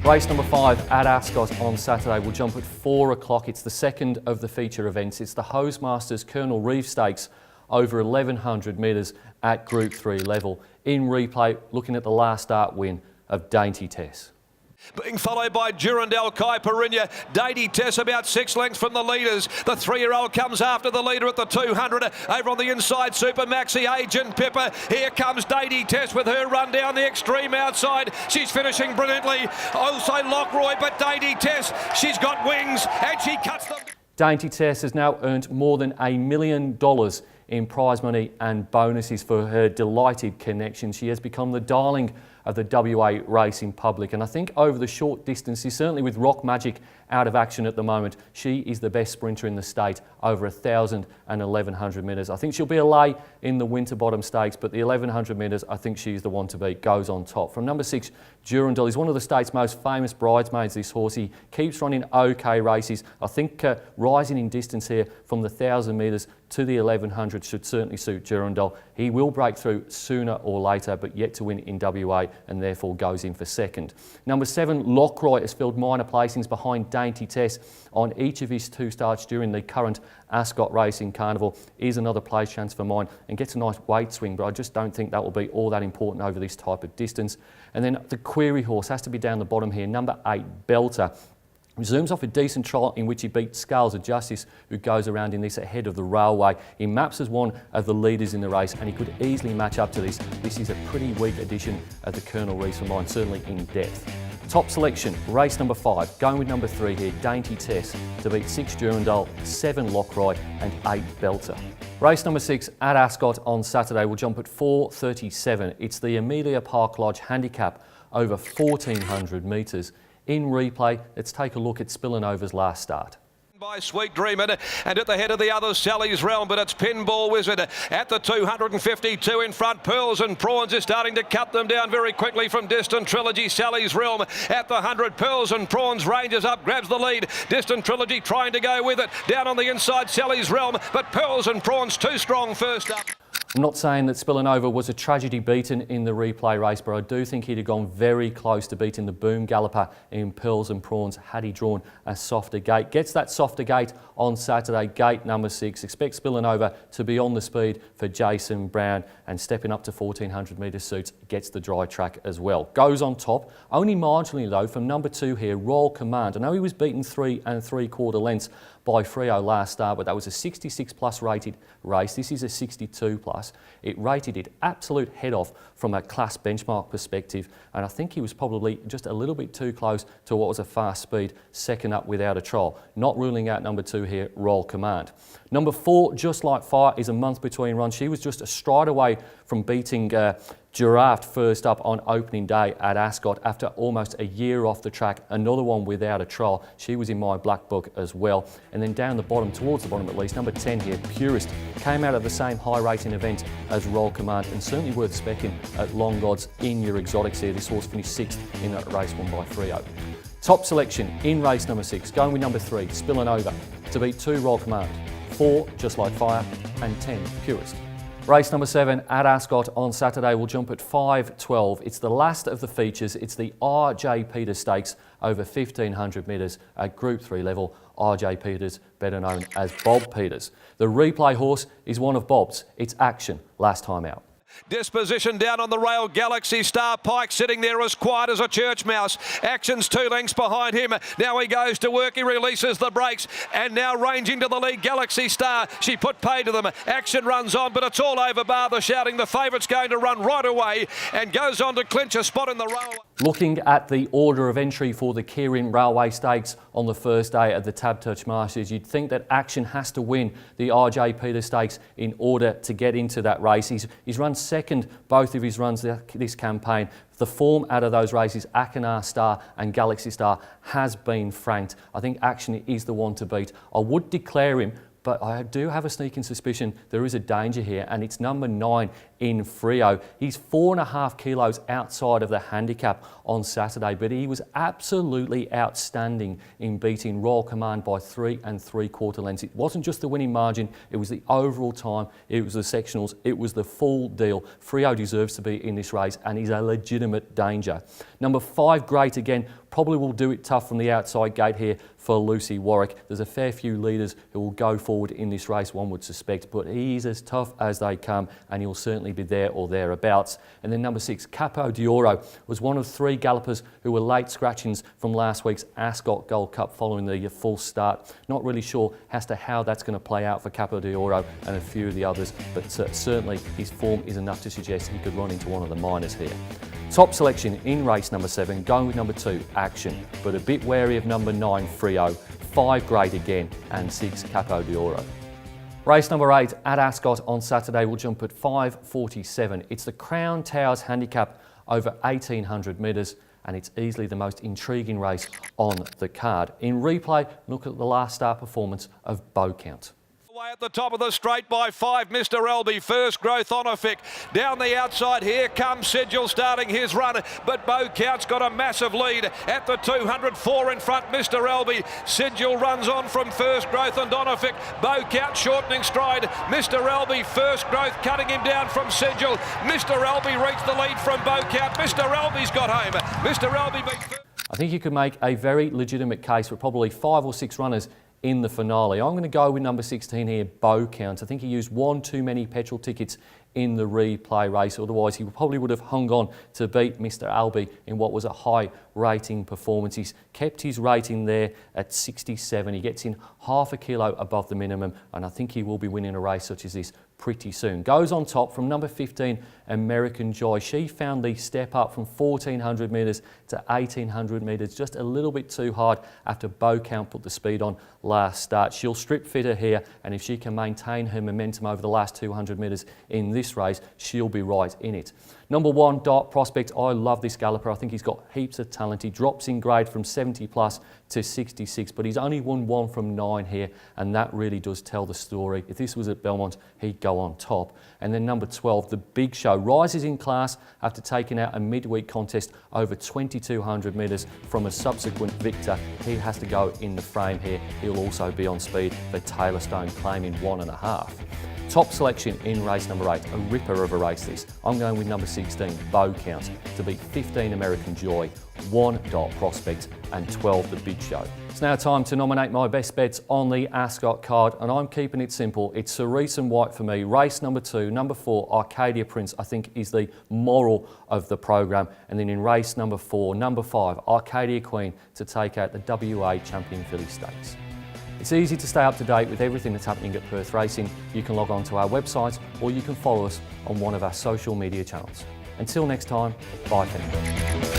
Race number 5 at Ascot on Saturday will jump at 4 o'clock. It's the second of the feature events. It's the Hostmasters Colonel Reeve Stakes over 1,100 metres at Group 3 level. In replay, looking at the last start win of Dainty Tess. Being followed by Durandal Kai Perinya. Dainty Tess about 6 lengths from the leaders. The 3-year-old comes after the leader at the 200. Over on the inside, Super Maxi, Agent Pippa. Here comes Dainty Tess with her run down the extreme outside. She's finishing brilliantly. Also Lockroy, but Dainty Tess, she's got wings and she cuts them. Dainty Tess has now earned more than $1 million in prize money and bonuses for her delighted connection. She has become the darling of the WA racing public, and I think over the short distances, certainly with Rock Magic out of action at the moment, she is the best sprinter in the state over 1,000 and 1,100 metres. I think she'll be a lay in the Winterbottom Stakes, but the 1,100 metres, I think she's the one to beat, goes on top. From number 6, Durandal, he's one of the state's most famous bridesmaids, this horse. He keeps running okay races. I think rising in distance here from the 1,000 metres to the 1,100 should certainly suit Durandal. He will break through sooner or later, but yet to win in WA and therefore goes in for second. Number 7, Lockroy has filled minor placings behind Dainty Tess on each of his 2 starts during the current Ascot Racing Carnival. Is another place chance for mine and gets a nice weight swing, but I just don't think that will be all that important over this type of distance. And then the query horse has to be down the bottom here, number 8, Belter. Zooms off a decent trial in which he beat Scales of Justice, who goes around in this ahead of the Railway. He maps as one of the leaders in the race and he could easily match up to this. This is a pretty weak edition of the Colonel Reeve for mine, certainly in depth. Top selection, race number 5, going with number 3 here, Dainty Tess, to beat 6 Durandal, 7 Lockroy and 8 Belter. Race number 6 at Ascot on Saturday will jump at 4:37. It's the Amelia Park Lodge Handicap over 1,400 metres. In replay, let's take a look at Spillanova's last start. By Sweet Dreamer, and at the head of the others, Sally's Realm, but it's Pinball Wizard at the 252 in front. Pearls and Prawns is starting to cut them down very quickly from Distant Trilogy. Sally's Realm at the 100. Pearls and Prawns ranges up, grabs the lead. Distant Trilogy trying to go with it. Down on the inside, Sally's Realm, but Pearls and Prawns too strong first up. I'm not saying that Spillanova was a tragedy beaten in the replay race, but I do think he'd have gone very close to beating the Boom Galloper in Pearls and Prawns had he drawn a softer gate. Gets that softer gate on Saturday, gate number 6. Expect Spillanova to be on the speed for Jason Brown, and stepping up to 1,400 metre suits, gets the dry track as well. Goes on top, only marginally though, from number 2 here, Royal Command. I know he was beaten 3 3/4 lengths by Freo last start, but that was a 66 plus rated race. This is a 62 plus. It rated it absolute head off from a class benchmark perspective, and I think he was probably just a little bit too close to what was a fast speed second up without a trial. Not ruling out number 2 here, Royal Command. Number 4, Just Like Fire, is a month between runs. She was just a stride away from beating Giraffe first up on opening day at Ascot after almost a year off the track. Another one without a trial. She was in my black book as well. And then down the bottom, towards the bottom at least, number 10 here, Purist, came out of the same high rating event as Royal Command, and certainly worth specking at long odds in your exotics here. This horse finished 6th in that race won by Freo. Top selection in race number 6, going with number 3, Spillanova, to beat 2 Royal Command, 4 Just Like Fire and 10 Purist. Race number 7 at Ascot on Saturday will jump at 5:12. It's the last of the features. It's the RJ Peters Stakes over 1,500 metres at Group 3 level. RJ Peters, better known as Bob Peters. The replay horse is one of Bob's. It's Action, last time out. Disposition down on the rail, Galaxy Star. Pike sitting there as quiet as a church mouse. Action's 2 lengths behind him. Now he goes to work, he releases the brakes, and now ranging to the lead, Galaxy Star. She put pay to them. Action runs on, but it's all over bar the shouting. The favourite's going to run right away and goes on to clinch a spot in the railway. Looking at the order of entry for the Kirin Railway Stakes on the first day at the Tabtouch Masters, you'd think that Action has to win the RJ Peters Stakes in order to get into that race. He's run second both of his runs this campaign. The form out of those races, Akinar Star and Galaxy Star, has been franked. I think Action is the one to beat. I would declare him, but I do have a sneaking suspicion there is a danger here, and it's number 9, in Frio. He's 4.5 kilos outside of the handicap on Saturday, but he was absolutely outstanding in beating Royal Command by 3 3/4 lengths. It wasn't just the winning margin, it was the overall time, it was the sectionals, it was the full deal. Frio deserves to be in this race and he's a legitimate danger. Number 5, Great Again, probably will do it tough from the outside gate here for Lucy Warwick. There's a fair few leaders who will go forward in this race, one would suspect, but he's as tough as they come and he'll certainly be there or thereabouts. And then number 6, Capo d'Oro, was one of 3 gallopers who were late scratchings from last week's Ascot Gold Cup following the full start. Not really sure as to how that's going to play out for Capo d'Oro and a few of the others, but certainly his form is enough to suggest he could run into one of the minors here. Top selection in race number 7, going with number 2, Action, but a bit wary of number 9, Frio, 5, Great Again, and 6, Capo d'Oro. Race number 8 at Ascot on Saturday will jump at 5:47. It's the Crown Towers handicap over 1,800 metres, and it's easily the most intriguing race on the card. In replay, look at the last start performance of Bow Count. At the top of the straight by 5, Mr. Elby, First Growth Honorific. Down the outside, here comes Sigil starting his run, but Bow Count's got a massive lead at the 204 in front, Mr. Elby. Sigil runs on from First Growth and Honorific. Bow Count shortening stride. Mr. Elby, First Growth cutting him down from Sigil. Mr. Elby reached the lead from Bow Count. Mr. Elby's got home. Mr. Elby beat... I think you could make a very legitimate case for probably 5 or 6 runners in the finale. I'm going to go with number 16 here, Bow Count. I think he used one too many petrol tickets in the replay race, otherwise he probably would have hung on to beat Mr. Elby in what was a high rating performance. He's kept his rating there at 67. He gets in half a kilo above the minimum, and I think he will be winning a race such as this pretty soon. Goes on top from number 15, American Joy. She found the step up from 1,400 metres to 1,800 metres just a little bit too hard after Bow Count put the speed on last start. She'll strip fitter here, and if she can maintain her momentum over the last 200 metres in this race, she'll be right in it. Number 1, Dart Prospect. I love this galloper. I think he's got heaps of talent. He drops in grade from 70 plus to 66, but he's only won 1 from 9 here, and that really does tell the story. If this was at Belmont, he'd go on top. And then number 12, The Big Show, rises in class after taking out a midweek contest over 2,200 metres from a subsequent victor. He has to go in the frame here. He'll also be on speed for Taylor Stone, claiming 1.5. Top selection in race number 8, a ripper of a race this. I'm going with number 16, Bow Count, to beat 15, American Joy, 1, Dart Prospect, and 12, The Big Show. It's now time to nominate my best bets on the Ascot card, and I'm keeping it simple. It's Cerise and White for me. Race number 2, number 4, Arcadia Prince, I think is the moral of the programme. And then in race number 4, number 5, Arcadia Queen, to take out the WA Champion Filly Stakes. It's easy to stay up to date with everything that's happening at Perth Racing. You can log on to our website or you can follow us on one of our social media channels. Until next time, bye for now.